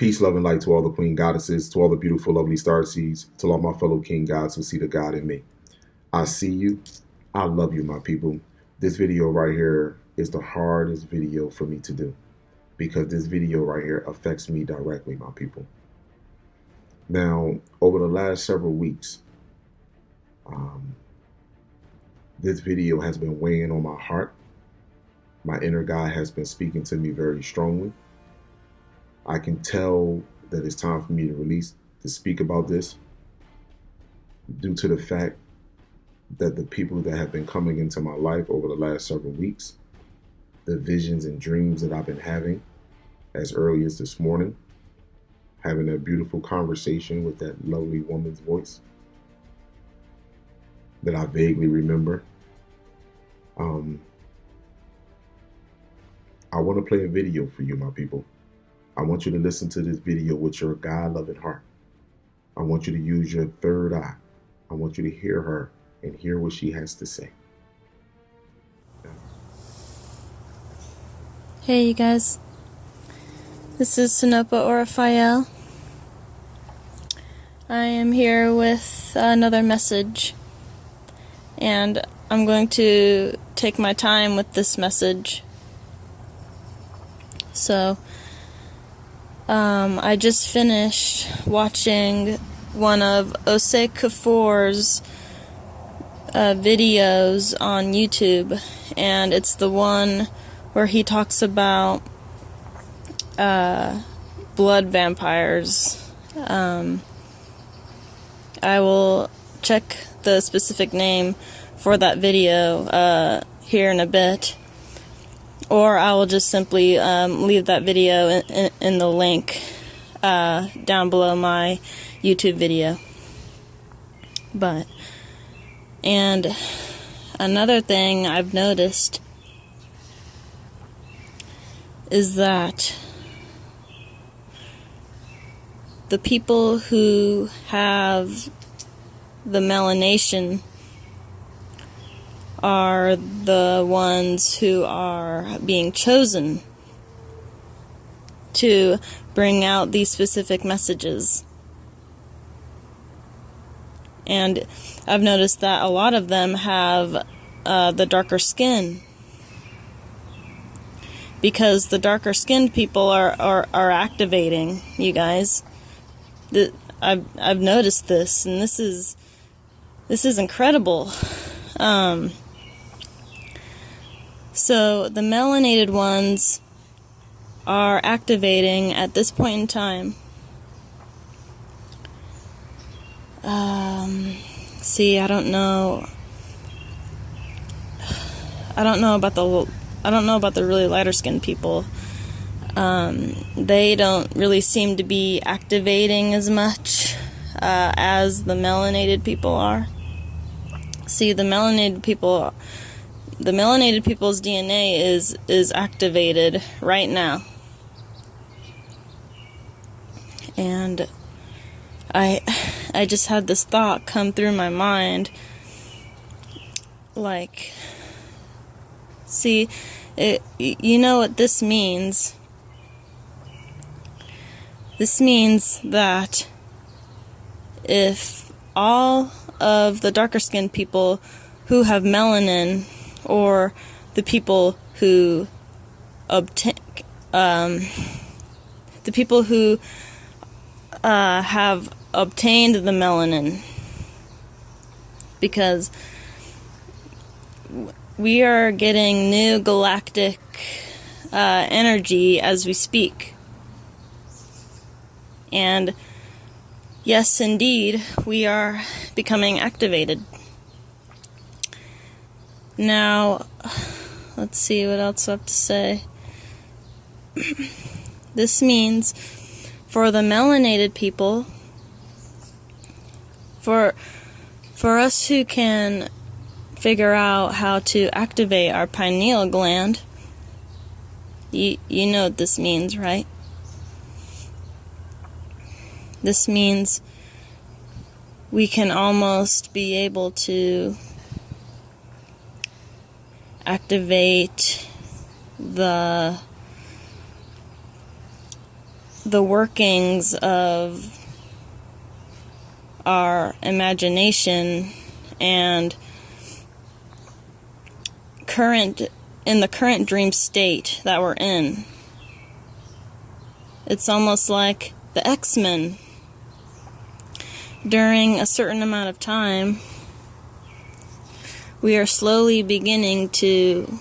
Peace, love, and light to all the queen goddesses, to all the beautiful, lovely star seeds, to all my fellow king gods who see the God in me. I see you. I love you, my people. This video right here is the hardest video for me to do because this video right here affects me directly, my people. Now, over the last several weeks, this video has been weighing on my heart. My inner God has been speaking to me very strongly. I can tell that it's time for me to speak about this due to the fact that the people that have been coming into my life over the last several weeks, the visions and dreams that I've been having as early as this morning, having a beautiful conversation with that lovely woman's voice that I vaguely remember. I want to play a video for you, my people. I want you to listen to this video with your God-loving heart. I want you to use your third eye. I want you to hear her and hear what she has to say. Hey, you guys. This is Sinopa Orafael. I am here with another message, and I'm going to take my time with this message. So, I just finished watching one of Osei Kuffour's videos on YouTube, and it's the one where he talks about blood vampires. I will check the specific name for that video here in a bit, or I will just simply leave that video in the link down below my YouTube video. And another thing I've noticed is that the people who have the melanation are the ones who are being chosen to bring out these specific messages. And I've noticed that a lot of them have the darker skin, because the darker skinned people are activating, you guys. I've noticed this, and this is incredible. So the melanated ones are activating at this point in time. See, I don't know about the really lighter skinned people. They don't really seem to be activating as much as the melanated people are. See, the melanated people's DNA is activated right now. And I just had this thought come through my mind, like, see, you know what this means? This means that if all of the darker skinned people who have melanin, or the people who have obtained the melanin, because we are getting new galactic energy as we speak. And yes, indeed, we are becoming activated. Now, let's see what else I have to say. This means for the melanated people, for us who can figure out how to activate our pineal gland, you know what this means, right? This means we can almost be able to activate the the workings of our imagination and in the current dream state that we're in. It's almost like the X-Men. During a certain amount of time, we are slowly beginning to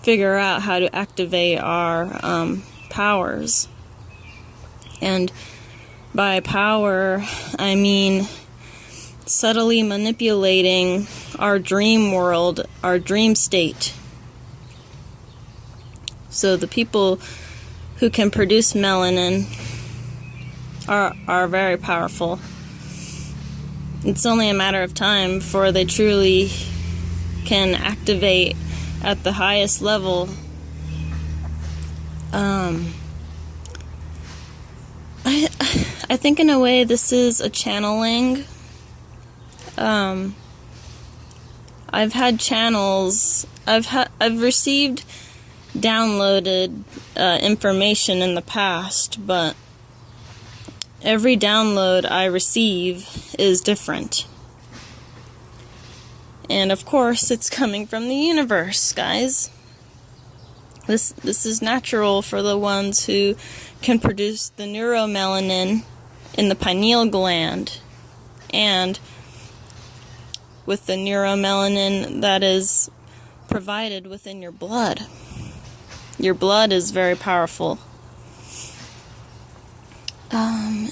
figure out how to activate our powers. And by power, I mean subtly manipulating our dream world, our dream state. So the people who can produce melanin are very powerful. It's only a matter of time before they truly can activate at the highest level. I think in a way this is a channeling. I've had channels. I've received downloaded information in the past, but every download I receive is different. And of course, it's coming from the universe, guys. This is natural for the ones who can produce the neuromelanin in the pineal gland, and with the neuromelanin that is provided within your blood. Your blood is very powerful.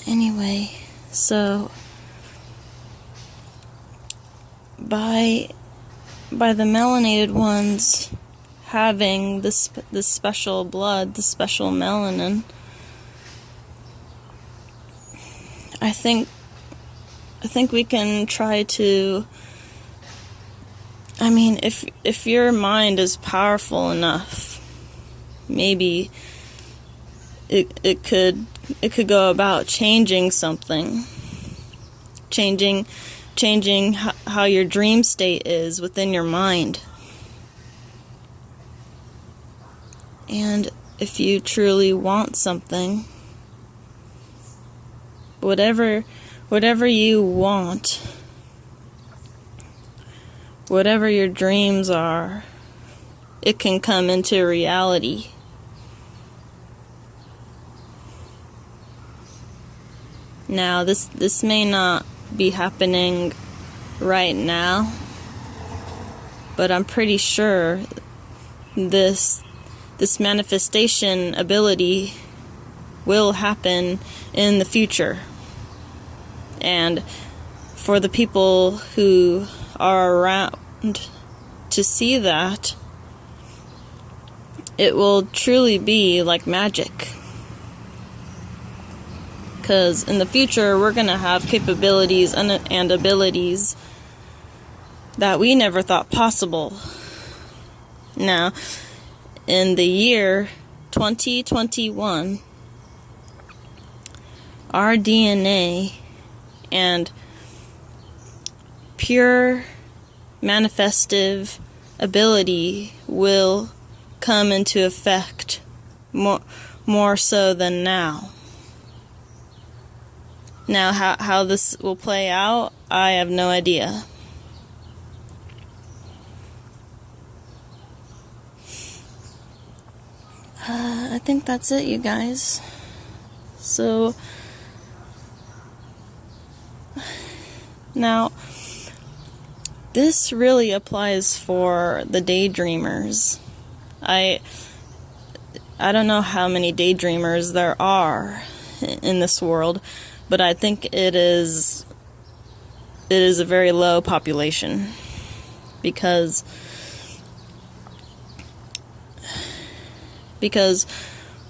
Anyway, so by the melanated ones having this special blood, the special melanin, I think we can try to, I mean, if your mind is powerful enough, maybe it could go about changing something, changing how your dream state is within your mind. And if you truly want something, whatever you want, whatever your dreams are, it can come into reality. Now, this may not be happening right now, but I'm pretty sure this manifestation ability will happen in the future. And for the people who are around to see that, it will truly be like magic. Because in the future, we're going to have capabilities and abilities that we never thought possible. Now, in the year 2021, our DNA and pure manifestive ability will come into effect more so than now. Now, how this will play out, I have no idea. I think that's it, you guys. So, now, this really applies for the daydreamers. I don't know how many daydreamers there are in this world, but I think it is a very low population, because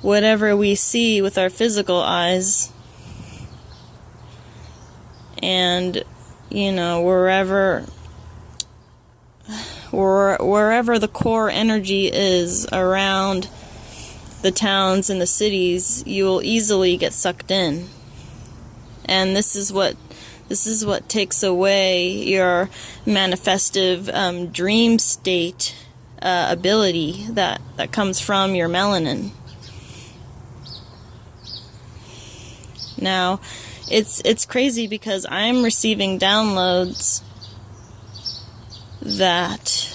whatever we see with our physical eyes, and wherever the core energy is around the towns and the cities, you will easily get sucked in. And this is what takes away your manifestive dream state ability that comes from your melanin. Now, it's crazy because I'm receiving downloads that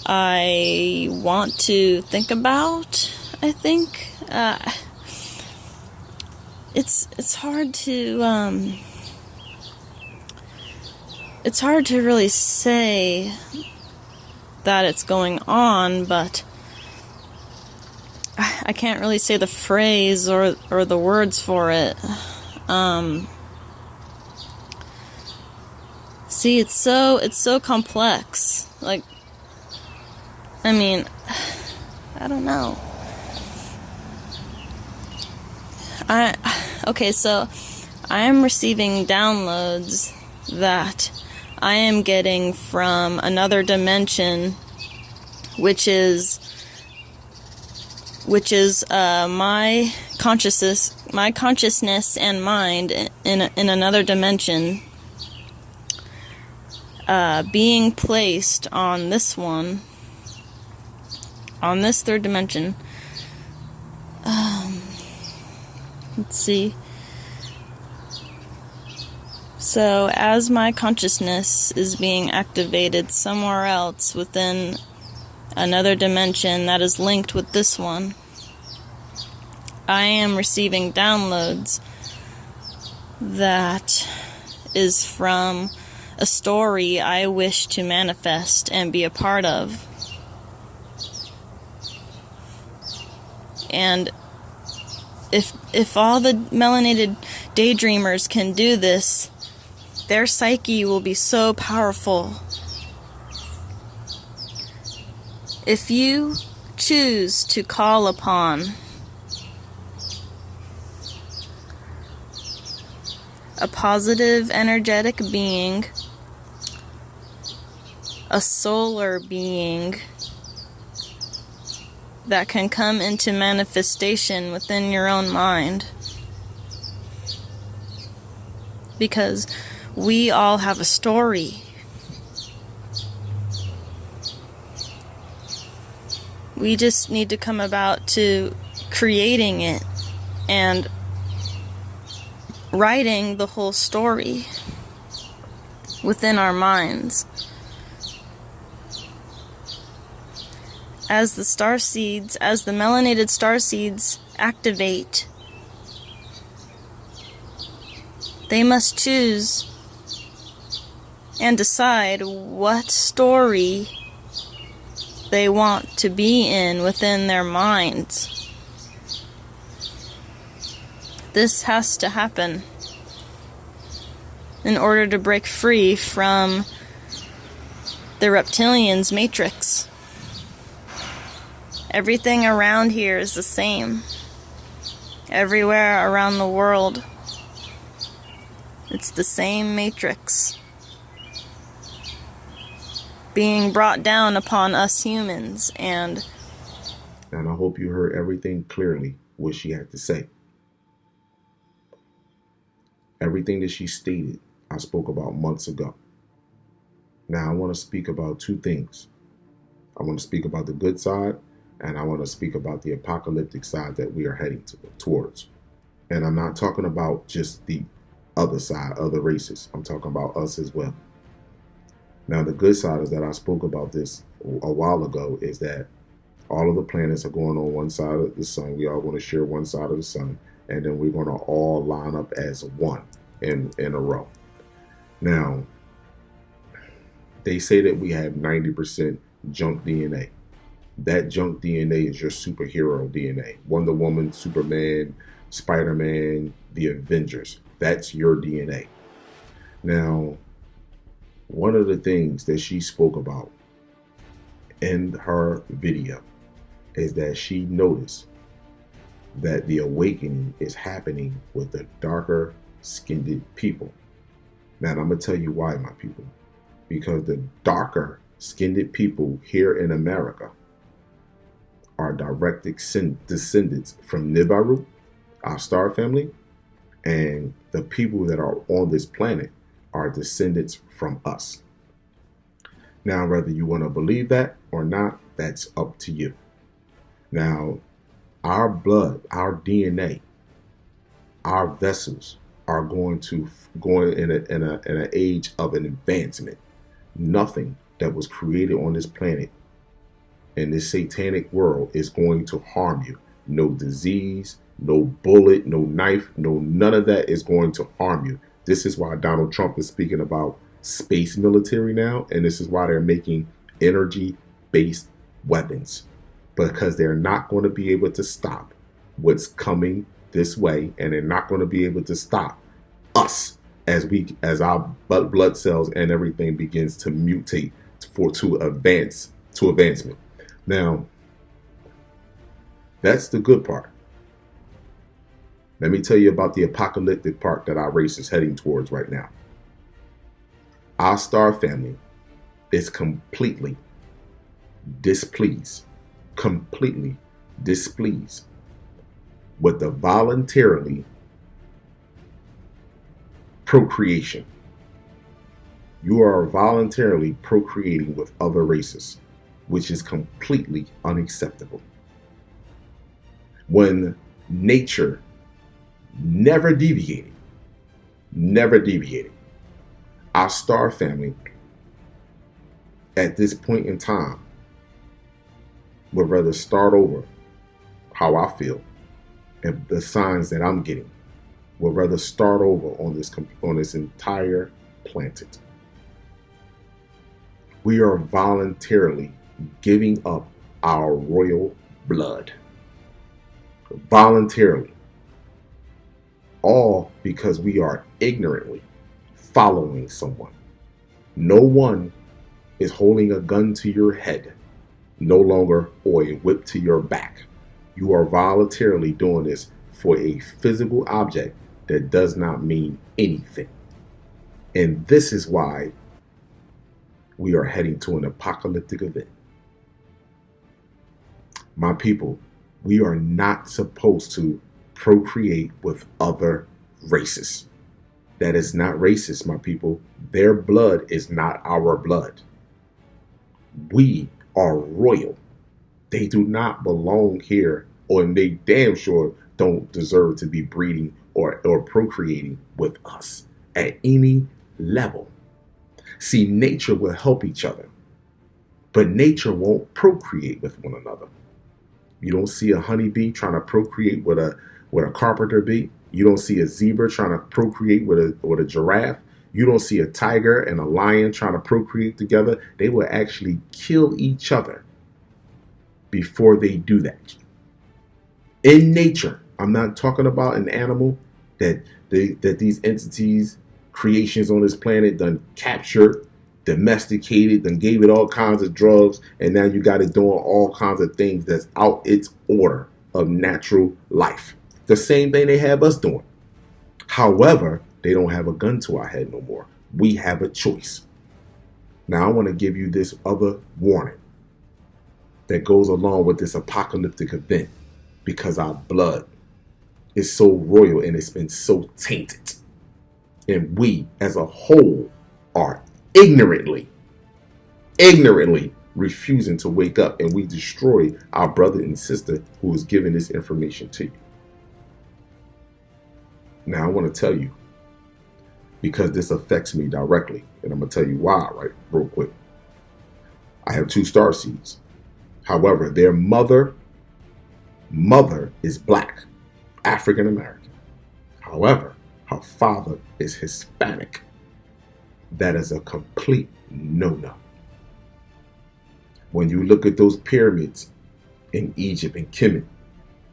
I want to think about, I think. It's hard to really say that it's going on, but I can't really say the phrase or the words for it. See, it's so complex. Like, I mean, I don't know. Okay, so I am receiving downloads that I am getting from another dimension, which is my consciousness and mind in another dimension, being placed on this one, on this third dimension. Let's see. So as my consciousness is being activated somewhere else within another dimension that is linked with this one, I am receiving downloads that is from a story I wish to manifest and be a part of. And if all the melanated daydreamers can do this, their psyche will be so powerful. If you choose to call upon a positive energetic being, a solar being that can come into manifestation within your own mind, because we all have a story. We just need to come about to creating it and writing the whole story within our minds. As the starseeds, as the melanated starseeds activate, they must choose and decide what story they want to be in within their minds. This has to happen in order to break free from the reptilians' matrix. Everything around here is the same. Everywhere around the world, it's the same matrix being brought down upon us humans. And I hope you heard everything clearly, what she had to say. Everything that she stated, I spoke about months ago. Now I want to speak about two things. I want to speak about the good side, and I want to speak about the apocalyptic side that we are heading towards. And I'm not talking about just the other side, other races. I'm talking about us as well. Now, the good side is that I spoke about this a while ago, is that all of the planets are going on one side of the sun. We all want to share one side of the sun, and then we're going to all line up as one in a row. Now, they say that we have 90% junk DNA. That junk DNA is your superhero DNA. Wonder Woman, Superman, Spider-Man, the Avengers. That's your DNA. Now, one of the things that she spoke about in her video is that she noticed that the awakening is happening with the darker skinned people. Now, I'm going to tell you why, my people. Because the darker skinned people here in America are direct descendants from Nibiru, our star family, and the people that are on this planet are descendants from us. Now, whether you want to believe that or not, that's up to you. Now, our blood, our DNA, Our vessels are going in an age of an advancement. Nothing that was created on this planet in this satanic world is going to harm you. No disease, no bullet, no knife, no none of that is going to harm you. This is why Donald Trump is speaking about space military now, and this is why they're making energy-based weapons, because they're not going to be able to stop what's coming this way, and they're not going to be able to stop us as our blood cells and everything begins to mutate to advancement. Now, that's the good part. Let me tell you about the apocalyptic part that our race is heading towards right now. Our star family is completely displeased with the voluntarily procreation. You are voluntarily procreating with other races, which is completely unacceptable. When nature never deviated, our star family at this point in time would rather start over. How I feel and the signs that I'm getting would rather start over on this entire planet. We are voluntarily giving up our royal blood. Voluntarily. All because we are ignorantly following someone. No one is holding a gun to your head, no longer, or a whip to your back. You are voluntarily doing this for a physical object that does not mean anything. And this is why we are heading to an apocalyptic event. My people, we are not supposed to procreate with other races. That is not racist, my people. Their blood is not our blood. We are royal. They do not belong here, or they damn sure don't deserve to be breeding or procreating with us at any level. See, nature will help each other, but nature won't procreate with one another. You don't see a honeybee trying to procreate with a carpenter bee. You don't see a zebra trying to procreate with a giraffe. You don't see a tiger and a lion trying to procreate together. They will actually kill each other before they do that. In nature, I'm not talking about an animal that these entities, creations on this planet done captured, domesticated, then gave it all kinds of drugs, and now you got it doing all kinds of things that's out its order of natural life. The same thing they have us doing. However, they don't have a gun to our head no more. We have a choice. Now I want to give you this other warning that goes along with this apocalyptic event, because our blood is so royal and it's been so tainted. And we as a whole are ignorantly refusing to wake up, and we destroy our brother and sister who is giving this information to you. Now I want to tell you, because this affects me directly, and I'm going to tell you why, right, real quick. I have 2 star seeds. However, their mother is black, African American. However, her father is Hispanic. That is a complete no-no. When you look at those pyramids in Egypt and Kemet,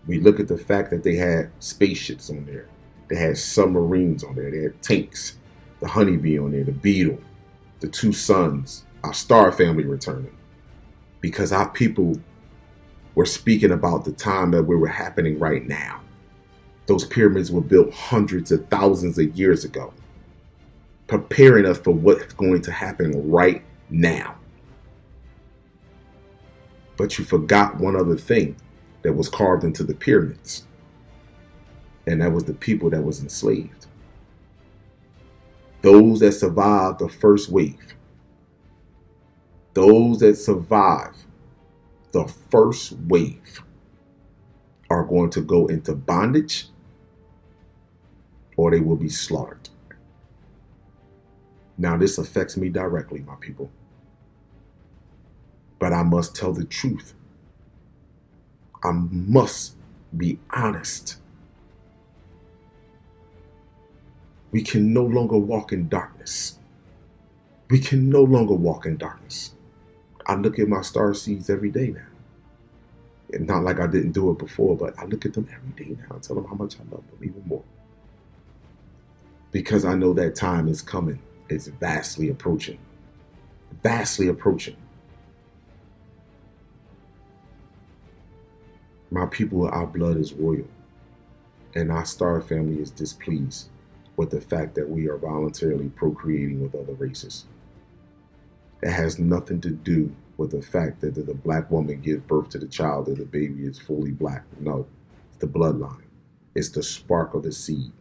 we look at the fact that they had spaceships on there. They had submarines on there. They had tanks, the honeybee on there, the beetle, the 2 suns, our star family returning. Because our people were speaking about the time that we were happening right now. Those pyramids were built hundreds of thousands of years ago, preparing us for what's going to happen right now. But you forgot one other thing that was carved into the pyramids. And that was the people that was enslaved. Those that survived the first wave. Those that survived the first wave are going to go into bondage or they will be slaughtered. Now, this affects me directly, my people. But I must tell the truth. I must be honest. We can no longer walk in darkness. We can no longer walk in darkness. I look at my star seeds every day now. And not like I didn't do it before, but I look at them every day now and tell them how much I love them even more. Because I know that time is coming. It's vastly approaching. Vastly approaching. My people, our blood is royal. And our star family is displeased with the fact that we are voluntarily procreating with other races. It has nothing to do with the fact that the black woman gives birth to the child, that the baby is fully black. No, it's the bloodline. It's the spark of the seed.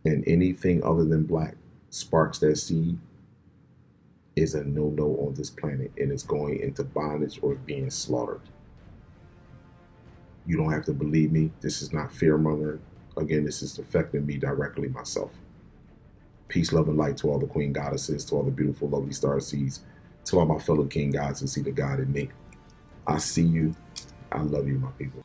And anything other than black sparks that seed is a no-no on this planet, and it's going into bondage or being slaughtered. You don't have to believe me. This is not fear-mongering. Again, this is affecting me directly myself. Peace, love, and light to all the queen goddesses, to all the beautiful, lovely star seeds, to all my fellow king gods and see the God in me. I see you. I love you, my people.